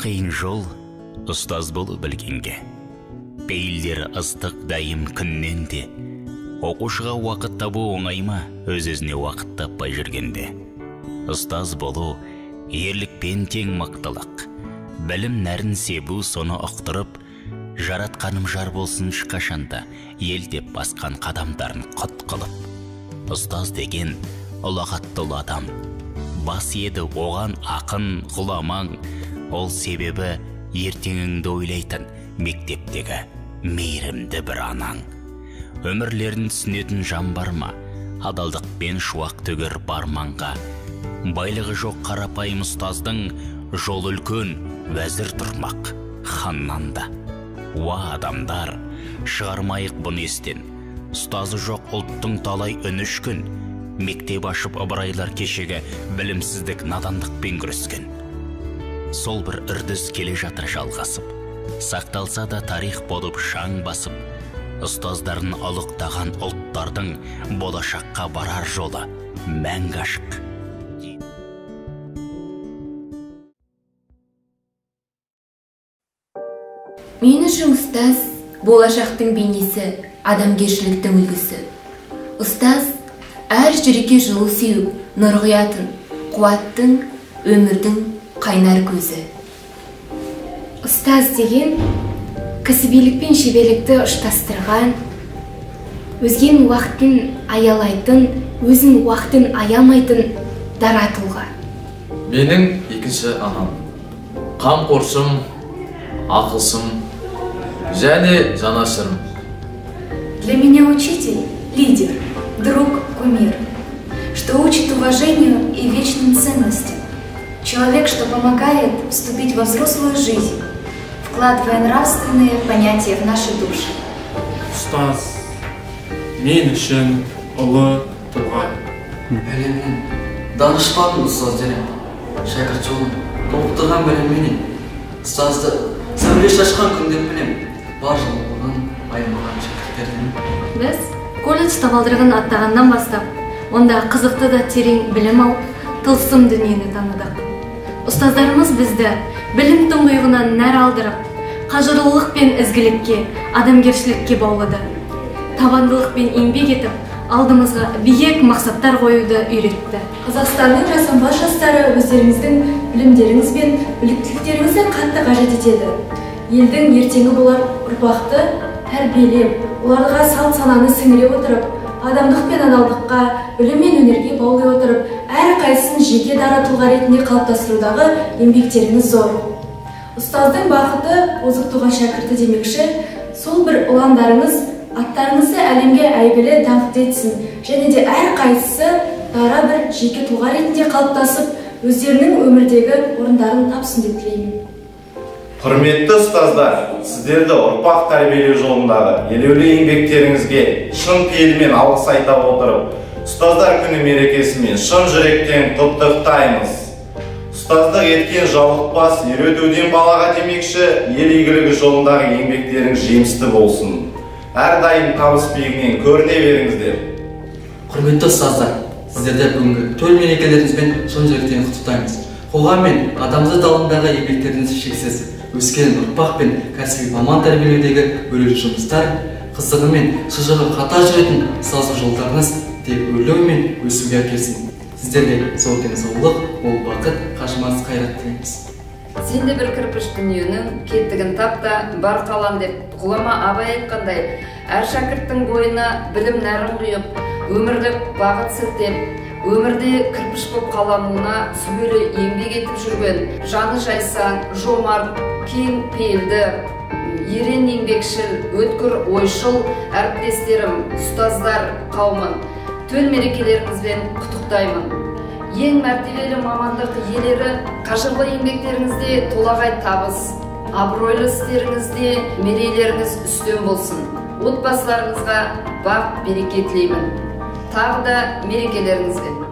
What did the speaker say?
қиын жол ұстаз болу білгенге. Пейілдер ыстық дайым күннен де. Оқушыға уақыт табу оңай ма, өз-өзіне уақыт таппай жүргенде. Ұстаз болу ерлікпен тең мақтылық. Білім нәрін себу соны ұқтырып, жаратқаным жар болсын шықашанда, ел деп басқан қадамдарын құт қылып. Ұстаз деген ұлағаттыл адам. Бас еді оған ақын ғұламаң, ол себебі ертеңіңді ойлайтын мектептегі мейірімді бір анаң. Өмірлерін түсінетін жан бар ма, адалдықпен шуақ төгер барманға. Байлығы жоқ қарапайым ұстаздың, жол үлкен, уәзір тұрмақ ханнан да. Уа адамдар, шығармайық бұны естен. Ұстазы жоқ ұлттың талай үні өшкен. Мектеп ашып ыбырайлар кешегі білімсіздік надандықпен күрескен. Сол бір үрдіс келе жатыр жалғасып, сақталса да тарих болып шаң басып, ұстаздарын ұлықтаған ұлттардың болашаққа барар жолы мәңгі ашық. Мен үшін ұстаз болашақтың бейнесі, адамгершіліктің үлгісі. Ұстаз әр жүрекке жылу сеуіп, нұр құятын, қуаттың, өмірдің қайнар көзі. Ұстаз деген кәсібилік пен шеберлікті ұштастырған, өзген уақытын аялайтын, өзін уақытын аямайтын дара тұлға. Менің екінші анам, қамқоршым, ақылшым және жанашырым. Для меня учитель – лидер, друг, кумир, что учит уважению и вечным ценностям. Человек, что помогает вступить во взрослую жизнь, вкладывая нравственные понятия в наши души. Ұстаз мен үшін ұлы тұлға. Әлемнің данышпан ұстаздары, шәкірт жолын толықтырған білімменен, ұстазды сәуле шашқан күндер білем, бар жылылығын аямаған шәкірттерден. Біз колледж табалдырығын аттағаннан бастап, онда қызықты да терең білім алып, тылсым дүниені таныдық. Ұстаздарымыз бізді білім тұңғиығынан нәр алдырып, қажырлылық пен ізгілікке, адамгершілікке баулыды. Табандылық пен еңбек етіп, алдымызға биік мақсаттар қоюды үйретті. Қазақстанның жасампаз жастары өздеріңіздің білімдеріңіз бен біліктіліктеріңізді қатты қажет етеді. Елдің ертеңі болар ұрпақты тәрбиелеп, оларға салт сананы сіңіре отырып, адамдық пен адалдыққа, білім мен өнерге баулай отырып, әр қайсысын жеке дара тұлға ретінде қалыптастырудағы еңбектеріңіз зор. Ұстаздың бақыты озық туған шәкірті демекші, сол бір ұландарыңыз аттарыңызды әлемге әйгілі даңқты етсін, және де әр қайсысы дара бір жеке тұлға ретінде қалыптасып, өздерінің өмірдегі орындарын тапсын деп тілеймін. Құрметті ұстаздар, сіздерді ұрпақ тәрбиелеу жолындағы елеулі еңбектеріңізге шын пейілмен алғыс айта отырып, ұстаздар күні мерекесімен шын жүректен құттықтаймыз. Ұстаздық еткен жалықпас, үйретуден балаға демекші, ел игілігі жолындағы еңбектеріңіз жемісті болсын. Әрдайым табыс биігінен көріне беріңіздер. Құрметті ұстаздар, сіздерді бүгінгі төл мерекелеріңізбен шын жүректен құттықтаймыз. Қоғам мен адамзат алдындағы еңбектеріңіз шексіз. Өскен ұрпақ пен кәсіби маман тәрбиелеудегі өрелі жұмыстар, қызығы мен шыжығы қатар жүретін ұстаздық жолдарыңыз тек өрлеу мен өсуге әкелсін. Сіздерге зор денсаулық, мол бақыт, қажымас қайрат тілейміз. Сен де бір кірпіш дүниенің кеттігін тап та бар қалан деп ғұлама Абай айтқандай, әр шәкірттің бойына білім нәрін құйып, өмірлік бағыт сілтеп, өмірде кірпіш боп қалануына сүбелі еңбек етіп жүрген, жаны жайсан, жомарт, кең пейілді, ерен еңбекшіл, өткір ойшыл әріптестерім, ұстаздар қауымын төл мерекелеріңізбен құттықтаймын. Ең мәртебелі мамандық иелері, қажырлы еңбектеріңізде толағай табыс, абыройлы істеріңізде мерейлеріңіз үстем болсын. Отбасыларыңызға бақ береке тілеймін. Тағы да мерекелеріңізбен.